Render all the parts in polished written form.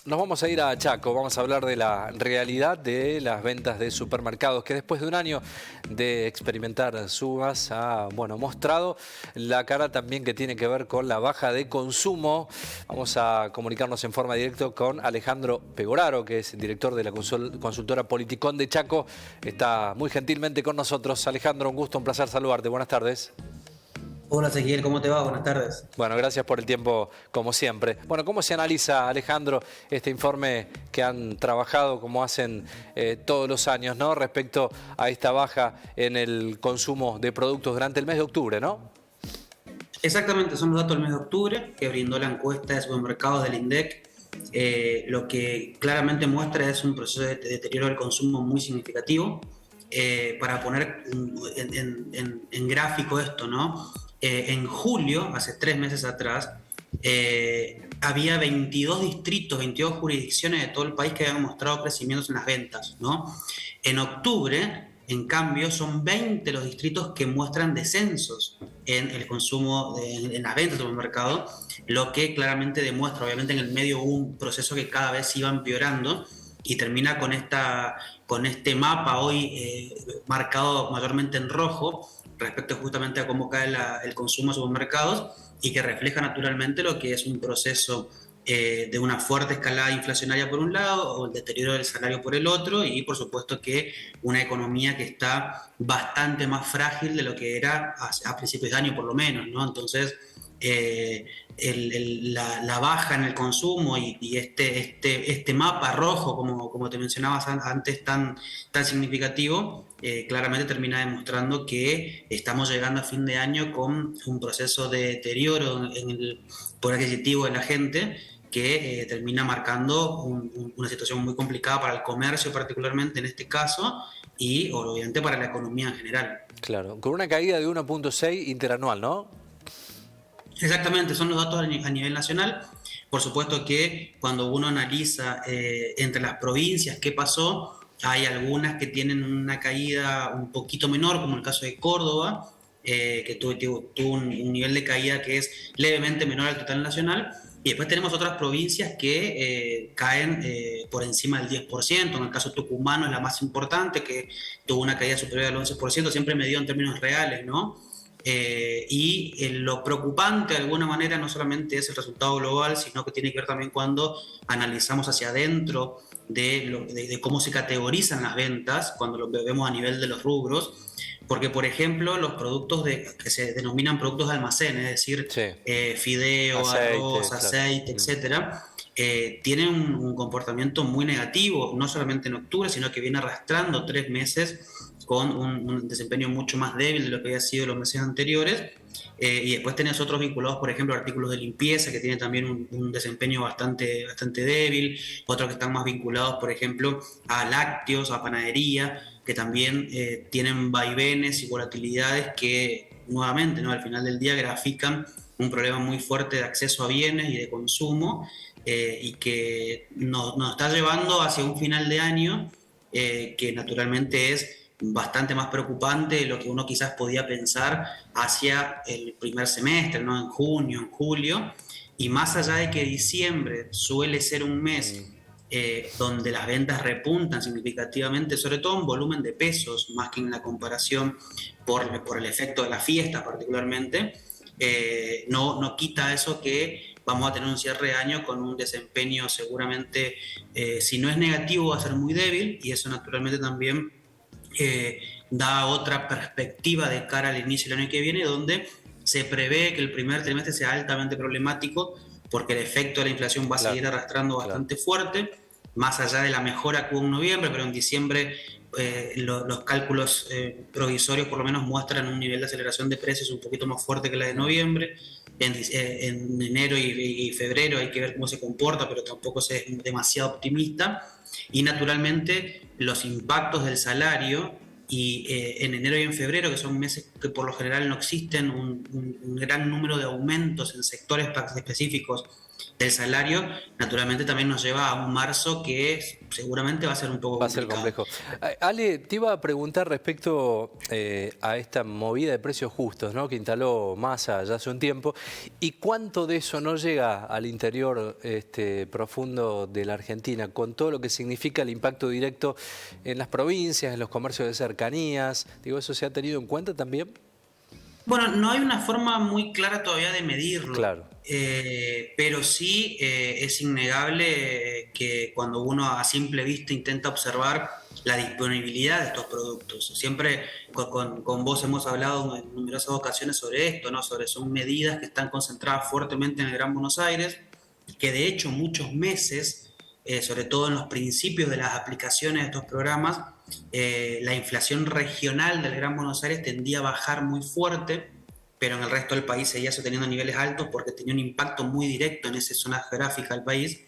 Nos vamos a ir a Chaco, vamos a hablar de la realidad de las ventas de supermercados, que después de un año de experimentar subas ha, mostrado la cara también que tiene que ver con la baja de consumo. Vamos a comunicarnos en forma directa con Alejandro Pegoraro, que es director de la consultora Politicón de Chaco. Está muy gentilmente con nosotros. Alejandro, un gusto, un placer saludarte. Buenas tardes. Hola Ezequiel, ¿cómo te va? Buenas tardes. Bueno, gracias por el tiempo, como siempre. Bueno, ¿cómo se analiza, Alejandro, este informe que han trabajado, como hacen todos los años, ¿no? Respecto a esta baja en el consumo de productos durante el mes de octubre, ¿no? Exactamente, son los datos del mes de octubre que brindó la encuesta de supermercados del INDEC. Lo que claramente muestra es un proceso de deterioro del consumo muy significativo. Para poner en gráfico esto, ¿no? En julio, hace 3 meses atrás, había 22 distritos, 22 jurisdicciones de todo el país que habían mostrado crecimientos en las ventas, ¿no? En octubre, en cambio, son 20 los distritos que muestran descensos en el consumo, en las ventas del supermercado, lo que claramente demuestra, obviamente en el medio hubo un proceso que cada vez iba empeorando y termina con este mapa hoy marcado mayormente en rojo respecto justamente a cómo cae el consumo de supermercados y que refleja naturalmente lo que es un proceso de una fuerte escalada inflacionaria por un lado o el deterioro del salario por el otro y por supuesto que una economía que está bastante más frágil de lo que era a principios de año por lo menos, ¿no? Entonces la baja en el consumo y este mapa rojo, como te mencionabas antes, tan significativo, claramente termina demostrando que estamos llegando a fin de año con un proceso de deterioro en el poder adquisitivo de la gente que termina marcando una situación muy complicada para el comercio particularmente en este caso y obviamente para la economía en general. Claro, con una caída de 1,6 interanual, ¿no? Exactamente, son los datos a nivel nacional. Por supuesto que cuando uno analiza entre las provincias qué pasó, hay algunas que tienen una caída un poquito menor, como el caso de Córdoba, que tuvo un nivel de caída que es levemente menor al total nacional. Y después tenemos otras provincias que caen por encima del 10%. En el caso tucumano es la más importante, que tuvo una caída superior al 11%, siempre medido en términos reales, ¿no? Lo preocupante de alguna manera no solamente es el resultado global, sino que tiene que ver también cuando analizamos hacia adentro de cómo se categorizan las ventas, cuando lo vemos a nivel de los rubros, porque por ejemplo los productos que se denominan productos de almacén, es decir, Sí. fideo, Aceite, arroz, claro. aceite, etcétera, tienen un comportamiento muy negativo, no solamente en octubre, sino que viene arrastrando 3 meses con un desempeño mucho más débil de lo que había sido los meses anteriores. Y después tenés otros vinculados, por ejemplo, a artículos de limpieza, que tienen también un desempeño bastante débil, otros que están más vinculados, por ejemplo, a lácteos, a panadería, que también tienen vaivenes y volatilidades que, nuevamente, ¿no? Al final del día grafican un problema muy fuerte de acceso a bienes y de consumo, y que nos está llevando hacia un final de año que naturalmente es bastante más preocupante de lo que uno quizás podía pensar hacia el primer semestre, ¿no? En junio, en julio, y más allá de que diciembre suele ser un mes donde las ventas repuntan significativamente, sobre todo en volumen de pesos, más que en la comparación por el efecto de las fiestas particularmente, no quita eso que vamos a tener un cierre de año con un desempeño seguramente, si no es negativo, va a ser muy débil, y eso naturalmente también da otra perspectiva de cara al inicio del año que viene, donde se prevé que el primer trimestre sea altamente problemático porque el efecto de la inflación va a seguir arrastrando bastante fuerte, más allá de la mejora que hubo en noviembre, pero en diciembre los cálculos provisorios por lo menos muestran un nivel de aceleración de precios un poquito más fuerte que la de noviembre. En enero y febrero hay que ver cómo se comporta, pero tampoco es demasiado optimista. Y naturalmente los impactos del salario y en enero y en febrero, que son meses que por lo general no existen un gran número de aumentos en sectores específicos del salario, naturalmente también nos lleva a un marzo que seguramente va a ser un poco complicado. Va a ser complejo. Ale, te iba a preguntar respecto a esta movida de precios justos, ¿no?, que instaló Massa ya hace un tiempo, y cuánto de eso no llega al interior profundo de la Argentina, con todo lo que significa el impacto directo en las provincias, en los comercios de cercanías. Digo, ¿eso se ha tenido en cuenta también? Bueno, no hay una forma muy clara todavía de medirlo, Claro. pero sí es innegable que cuando uno a simple vista intenta observar la disponibilidad de estos productos, siempre con vos hemos hablado en numerosas ocasiones sobre esto, ¿no? Son medidas que están concentradas fuertemente en el Gran Buenos Aires, que de hecho muchos meses, sobre todo en los principios de las aplicaciones de estos programas, la inflación regional del Gran Buenos Aires tendía a bajar muy fuerte, pero en el resto del país seguía sosteniendo niveles altos porque tenía un impacto muy directo en esa zona geográfica del país.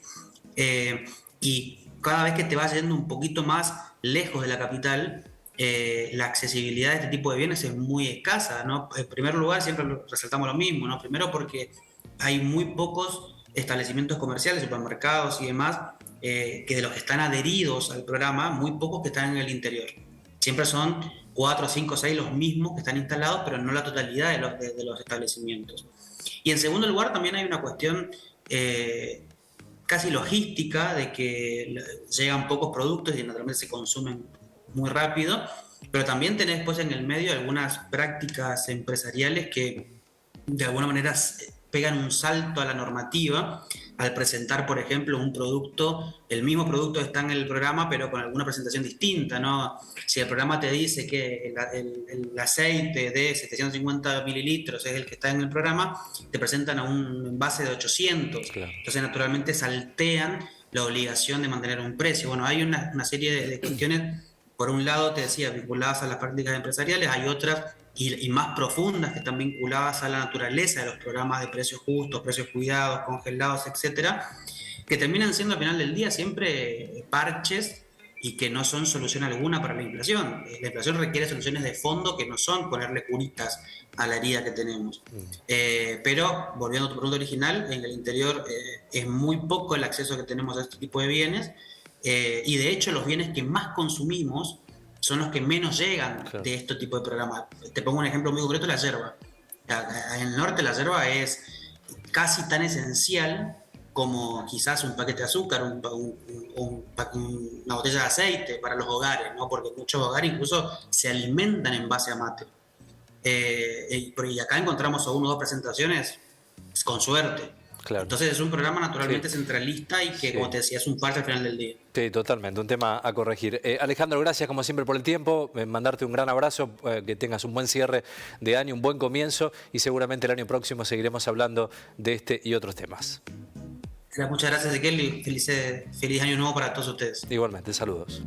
Y cada vez que te vas yendo un poquito más lejos de la capital, la accesibilidad de este tipo de bienes es muy escasa, ¿no? En primer lugar, siempre resaltamos lo mismo, ¿no? Primero porque hay muy pocos establecimientos comerciales, supermercados y demás, que de los que están adheridos al programa, muy pocos que están en el interior. Siempre son 4, 5, 6 los mismos que están instalados, pero no la totalidad de los establecimientos. Y en segundo lugar, también hay una cuestión casi logística de que llegan pocos productos y naturalmente se consumen muy rápido, pero también tenés después en el medio algunas prácticas empresariales que de alguna manera pegan un salto a la normativa al presentar, por ejemplo, un producto, el mismo producto está en el programa, pero con alguna presentación distinta, ¿no? Si el programa te dice que el aceite de 750 mililitros es el que está en el programa, te presentan a un envase de 800. Claro. Entonces, naturalmente, saltean la obligación de mantener un precio. Bueno, hay una serie de cuestiones, por un lado, te decía, vinculadas a las prácticas empresariales, hay otras y más profundas que están vinculadas a la naturaleza de los programas de precios justos, precios cuidados, congelados, etcétera, que terminan siendo al final del día siempre parches y que no son solución alguna para la inflación. La inflación requiere soluciones de fondo que no son ponerle curitas a la herida que tenemos. Pero, volviendo a tu pregunta original, en el interior es muy poco el acceso que tenemos a este tipo de bienes, y de hecho los bienes que más consumimos son los que menos llegan de este tipo de programas. Te pongo un ejemplo muy concreto, la yerba. En el norte la yerba es casi tan esencial como quizás un paquete de azúcar, una botella de aceite para los hogares, ¿no? Porque muchos hogares incluso se alimentan en base a mate. Y acá encontramos una o dos presentaciones con suerte. Claro. Entonces es un programa naturalmente centralista y que, como te decía, es un parche al final del día. Sí, totalmente, un tema a corregir. Alejandro, gracias como siempre por el tiempo, mandarte un gran abrazo, que tengas un buen cierre de año, un buen comienzo y seguramente el año próximo seguiremos hablando de este y otros temas. Muchas gracias, Ezequiel, y feliz año nuevo para todos ustedes. Igualmente, saludos.